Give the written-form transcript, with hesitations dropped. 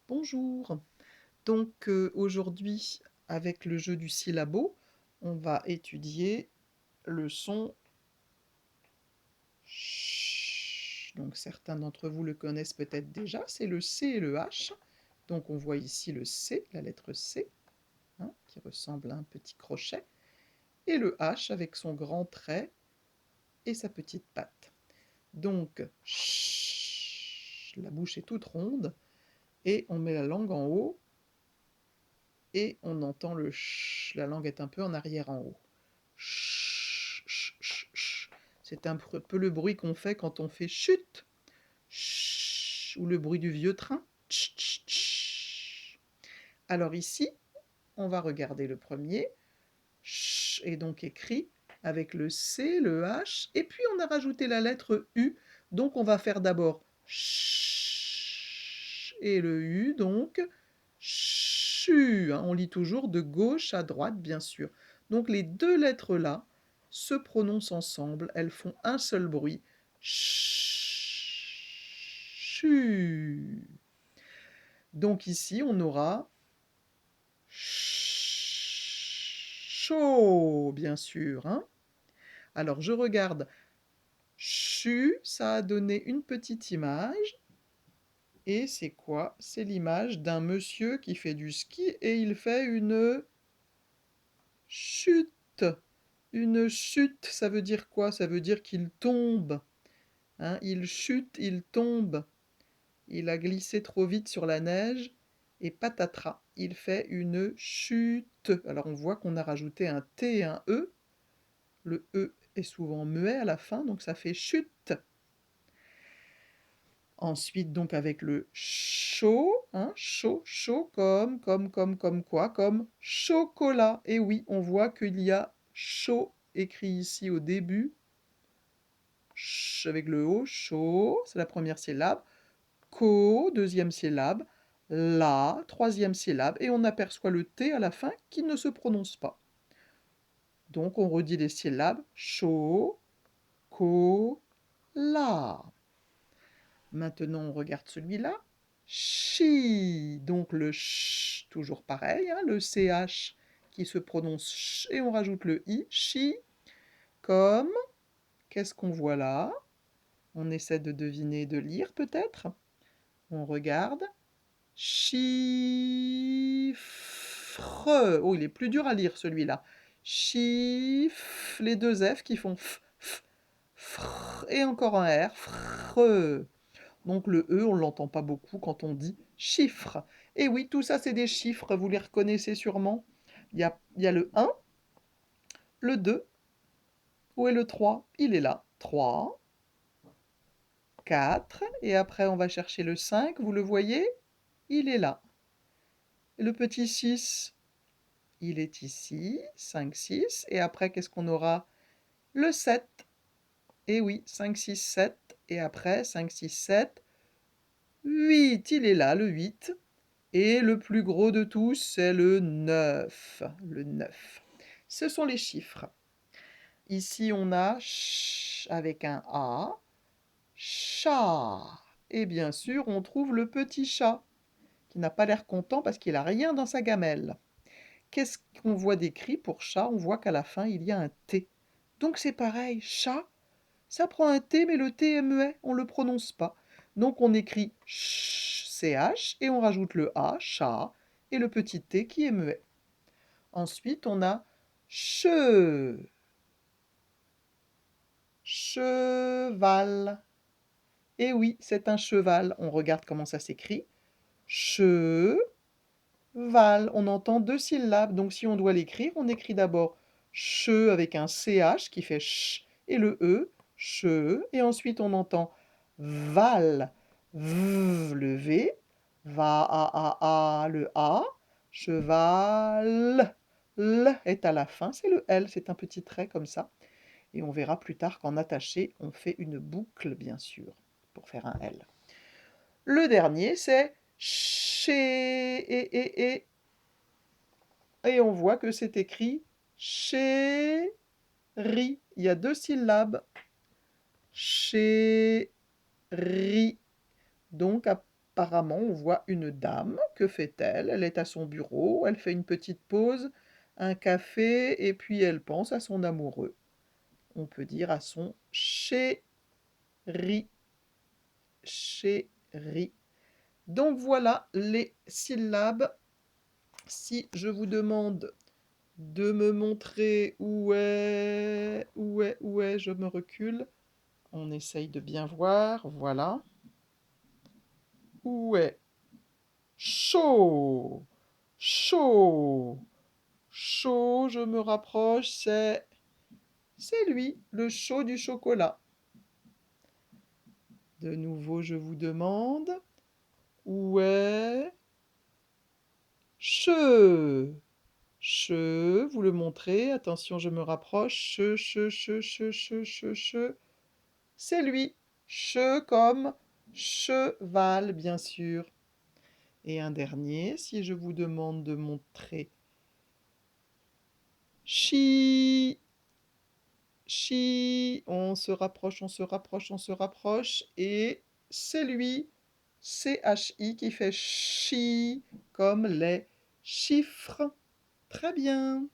Bonjour. Aujourd'hui, avec le jeu du syllabo, on va étudier le son ch. Donc certains d'entre vous le connaissent peut-être déjà, c'est le C et le H. Donc on voit ici le C, la lettre C, hein, qui ressemble à un petit crochet, et le H avec son grand trait et sa petite patte. Donc ch, la bouche est toute ronde, et on met la langue en haut, et on entend le ch, la langue est un peu en arrière en haut. Ch, ch, ch, ch. C'est un peu le bruit qu'on fait quand on fait chut, ch, ou le bruit du vieux train. Tch, tch, tch. Alors ici, on va regarder le premier. Ch est donc écrit avec le C, le H, et puis on a rajouté la lettre U. Donc on va faire d'abord ch et le U, donc chu, hein. On lit toujours de gauche à droite, bien sûr. Donc les deux lettres-là se prononcent ensemble, elles font un seul bruit. Chu. Donc ici, on aura chaud, bien sûr, hein. Alors je regarde. Chu, ça a donné une petite image. Et c'est quoi? C'est l'image d'un monsieur qui fait du ski et il fait une chute. Une chute, ça veut dire quoi? Ça veut dire qu'il tombe, hein. Il chute, il tombe. Il a glissé trop vite sur la neige et patatras, il fait une chute. Alors on voit qu'on a rajouté un T et un E. Le E est souvent muet à la fin, donc ça fait chute. Ensuite, donc avec le chaud, hein, chaud, chaud, comme quoi? Comme chocolat. Et oui, on voit qu'il y a chaud écrit ici au début. Ch avec le O, chaud, c'est la première syllabe. Co, deuxième syllabe. La, troisième syllabe. Et on aperçoit le T à la fin qui ne se prononce pas. Donc on redit les syllabes. Chaud, co, la. Maintenant, on regarde celui-là. Chi. Donc le ch, toujours pareil, hein, le CH qui se prononce ch, et on rajoute le I. Chi. Comme, qu'est-ce qu'on voit là? On essaie de deviner, de lire peut-être. On regarde. Chiffre. Oh, il est plus dur à lire celui-là. Chiffre. Les deux F qui font f, f, fr, et encore un R. Fre. Donc le E, on ne l'entend pas beaucoup quand on dit chiffre. Et oui, tout ça, c'est des chiffres, vous les reconnaissez sûrement. Il y a le 1, le 2, où est le 3? Il est là. 3, 4, et après on va chercher le 5, vous le voyez? Il est là. Et le petit 6, il est ici. 5, 6, et après qu'est-ce qu'on aura? Le 7. Et oui, 5, 6, 7, et après 5, 6, 7, 8, il est là, le 8. Et le plus gros de tous, c'est le 9. Le 9. Ce sont les chiffres. Ici, on a ch avec un A, chat. Et bien sûr, on trouve le petit chat, qui n'a pas l'air content parce qu'il n'a rien dans sa gamelle. Qu'est-ce qu'on voit d'écrit pour chat? On voit qu'à la fin, il y a un T. Donc c'est pareil, chat, ça prend un T, mais le T est muet, on ne le prononce pas. Donc on écrit ch, CH, et on rajoute le A, chat, et le petit T qui est muet. Ensuite, on a che, cheval. Et oui, c'est un cheval. On regarde comment ça s'écrit. Cheval. On entend deux syllabes, donc si on doit l'écrire, on écrit d'abord che avec un CH qui fait ch, et le E, che, et ensuite on entend val, v, le V, va, a, le A, cheval, l est à la fin, c'est le L, c'est un petit trait comme ça. Et on verra plus tard qu'en attaché, on fait une boucle, bien sûr, pour faire un L. Le dernier, c'est chez, et on voit que c'est écrit chéri. Il y a deux syllabes. Chéri. Donc, apparemment, on voit une dame. Que fait-elle? Elle est à son bureau, elle fait une petite pause, un café et puis elle pense à son amoureux. On peut dire à son chéri, chéri. Donc voilà les syllabes. Si je vous demande de me montrer où est, je me recule. On essaye de bien voir, voilà. Où est chaud, chaud, chaud, je me rapproche, c'est lui, le chaud du chocolat. De nouveau, je vous demande, où est che, che, vous le montrez, attention, je me rapproche, che, c'est lui, che comme cheval, bien sûr. Et un dernier, si je vous demande de montrer chi, chi, on se rapproche, on se rapproche, on se rapproche, et c'est lui, CHI, qui fait chi, comme les chiffres. Très bien.